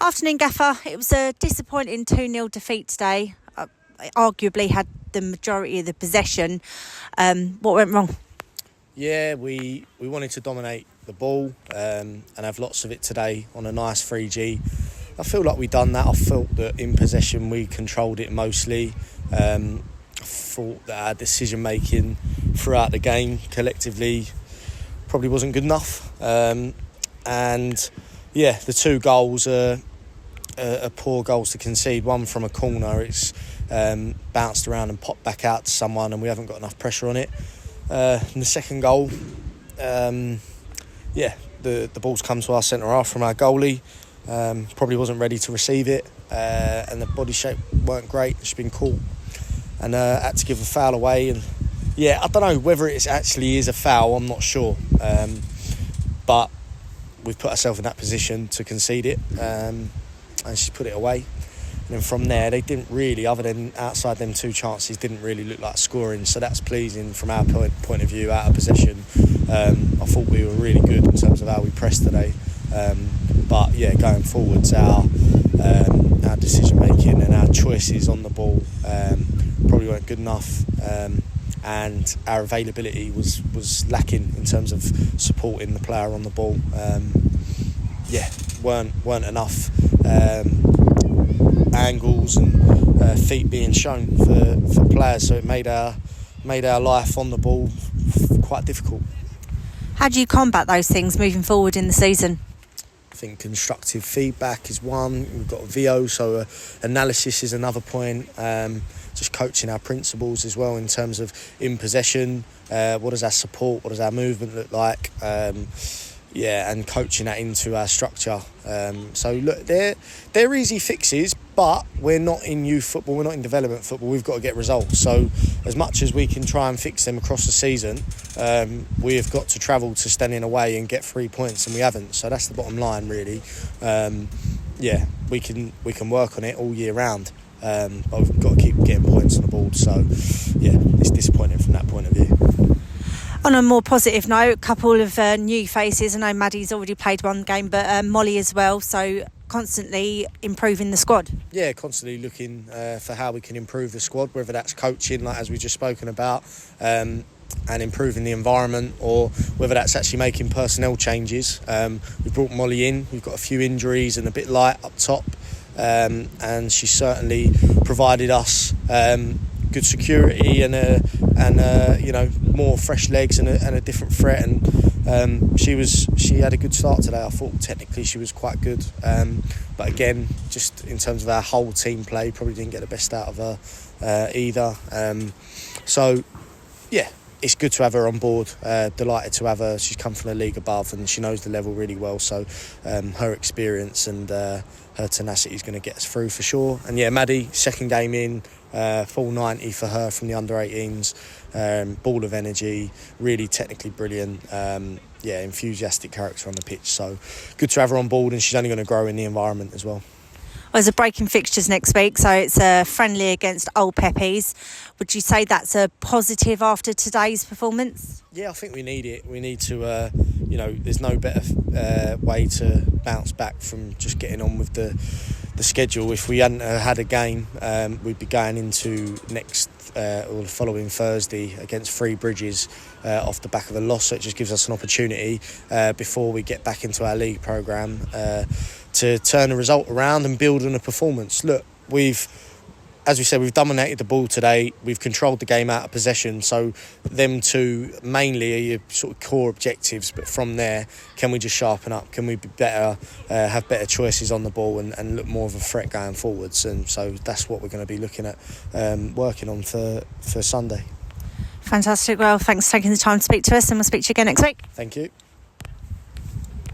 Afternoon, Gaffer. It was a disappointing 2-0 defeat today. Arguably had the majority of the possession. What went wrong? Yeah, we wanted to dominate the ball and have lots of it today on a nice 3G. I feel like we've done that. I felt that in possession we controlled it mostly. I thought that our decision making throughout the game collectively probably wasn't good enough. And yeah, the two goals are poor goals to concede. One from a corner, it's bounced around and popped back out to someone, and we haven't got enough pressure on it. And the second goal, the ball's come to our centre half from our goalie. Probably wasn't ready to receive it, and the body shape weren't great. She's been caught and had to give a foul away. And yeah, I don't know whether it actually is a foul. I'm not sure, but we've put ourselves in that position to concede it, and she put it away. And then from there, they didn't really, other than outside them two chances, didn't really look like scoring. So that's pleasing from our point of view, out of possession. I thought we were really good in terms of how we pressed today. But yeah, going forwards, our decision making and our choices on the ball probably weren't good enough. And our availability was lacking in terms of supporting the player on the ball. Weren't enough angles and feet being shown for players, so it made our life on the ball quite difficult. How do you combat those things moving forward in the season? I think constructive feedback is one. We've got VO, so analysis is another point. Just coaching our principles as well in terms of in possession. What does our support, what does our movement look like? And coaching that into our structure. So look, they're easy fixes, but we're not in youth football, we're not in development football. We've got to get results. So as much as we can try and fix them across the season, we have got to travel to Steyning away and get 3 points, and we haven't. So that's the bottom line, really. We can work on it all year round, but we've got to keep getting points on the board. So yeah, it's disappointing from that point of view. On a more positive note, a couple of new faces. I know Maddie's already played one game, but Molly as well. So constantly improving the squad. Yeah, constantly looking for how we can improve the squad, whether that's coaching, like as we've just spoken about, and improving the environment, or whether that's actually making personnel changes. We brought Molly in. We've got a few injuries and a bit light up top, and she certainly provided us good security and more fresh legs and a different threat, and she had a good start today. I thought technically she was quite good, but again, just in terms of our whole team play, probably didn't get the best out of her either. So yeah, it's good to have her on board. Delighted to have her. She's come from the league above and she knows the level really well, so her experience and her tenacity is going to get us through for sure. And yeah, Maddie, second game in, full 90 for her from the under-18s, ball of energy, really technically brilliant, enthusiastic character on the pitch, so good to have her on board, and she's only going to grow in the environment as well. There's a break in fixtures next week, so it's a friendly against Old Peppies. Would you say that's a positive after today's performance? Yeah, I think we need it. We need to, there's no better way to bounce back from just getting on with the schedule. If we hadn't had a game, we'd be going into next or the following Thursday against Three Bridges off the back of a loss. So it just gives us an opportunity before we get back into our league programme to turn the result around and build on a performance. Look, as we said, we've dominated the ball today. We've controlled the game out of possession. So them two mainly are your sort of core objectives. But from there, can we just sharpen up? Can we be better, have better choices on the ball and look more of a threat going forwards? And so that's what we're going to be looking at working on for Sunday. Fantastic. Well, thanks for taking the time to speak to us, and we'll speak to you again next week. Thank you.